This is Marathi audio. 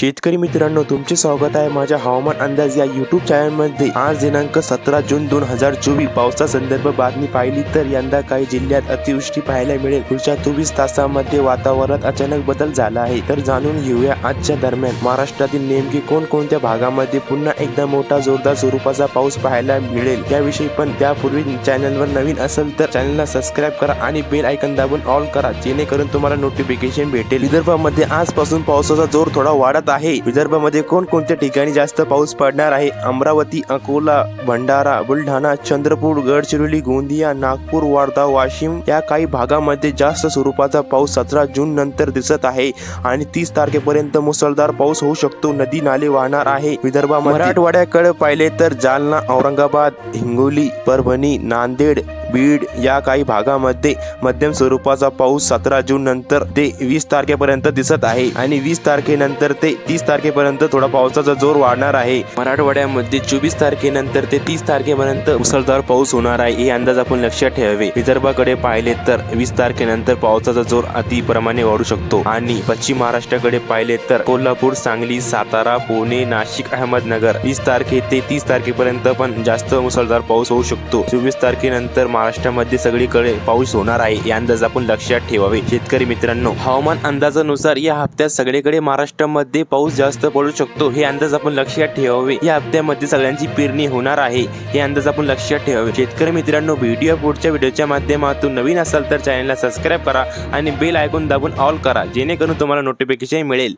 शेतकरी मित्रांनो, तुमचे स्वागत आहे माझ्या हवामान अंदाज या YouTube चॅनलमध्ये। आज दिनांक 17 जून 2024 पावसा संदर्भ बातमी पाहिली तर यंदा काही जिल्ह्यात अतिवृष्टी पाहायला मिळेल। पुढच्या 24 तासांमध्ये वातावरणात अचानक बदल झाला आहे। तर जाणून घेऊया आजच्या दरम्यान महाराष्ट्रातील नेमके कोणकोणत्या भागामध्ये पुन्हा एकदा मोठा जोरदार स्वरूपाचा पाऊस पाहायला मिळेल याविषयी। पण त्यापूर्वी चॅनलवर नवीन असेल तर चॅनलला सबस्क्राइब करा आणि बेल आयकॉन दाबून ऑल करा, जेणेकरून तुम्हाला नोटिफिकेशन भेटेल। विदर्भामध्ये आजपासून पावसाचा जोर थोडा वाढत आहे। विदर्भामध्ये कोणकोणत्या ठिकाणी जास्त पाऊस पडणार आहे? अमरावती, अकोला, भंडारा, बुलढाणा, चंद्रपूर, गडचिरोली, गोंदिया, नागपूर, वर्धा, वाशिम या काही भागामध्ये जास्त स्वरूपाचा पाऊस 17 जून नंतर दिसत आहे आणि 30 तारखेपर्यंत मुसळधार पाऊस होऊ शकतो। नदी नाले वाहणार आहे। विदर्भामध्ये मराठवाड्याकडे पाहिले तर जालना, औरंगाबाद, हिंगोली, परभणी, नांदेड, बीड या काही भागामध्ये मध्यम स्वरूपाचा पाऊस 17 जून नंतर ते 20 तारखेपर्यंत दिसत आहे आणि 20 तारखेनंतर ते 30 तारखेपर्यंत थोडा पावसाचा जोर वाढणार आहे। मराठवाड्यामध्ये 24 तारखेनंतर ते 30 तारखेपर्यंत मुसळधार पाऊस होणार आहे, हे अंदाज आपण लक्षात ठेवावे। विदर्भाकडे पाहिले तर 20 तारखेनंतर पावसाचा जोर अतिप्रमाणे वाढू शकतो आणि पश्चिम महाराष्ट्राकडे पाहिले तर कोल्हापूर, सांगली, सातारा, पुणे, नाशिक, अहमदनगर 20 तारखे ते 30 तारखेपर्यंत पण जास्त मुसळधार पाऊस होऊ शकतो। 24 तारखेनंतर महाराष्ट्रामध्ये सगळीकडे पाऊस होणार आहे, हे अंदाज आपण लक्षात ठेवावे। शेतकरी मित्रांनो, हवामान अंदाजानुसार या हप्त्यात सगळीकडे महाराष्ट्रामध्ये पाऊस जास्त पडू शकतो, हे अंदाज आपण लक्षात ठेवावे। या हप्त्यामध्ये सगळ्यांची पेरणी होणार आहे, हे अंदाज आपण लक्षात ठेवावे। शेतकरी मित्रांनो, पुढच्या व्हिडिओच्या माध्यमातून नवीन असाल तर चॅनलला सबस्क्राइब करा आणि बेल आयकॉन दाबून ऑल करा, जेणेकरून तुम्हाला नोटिफिकेशन मिळेल।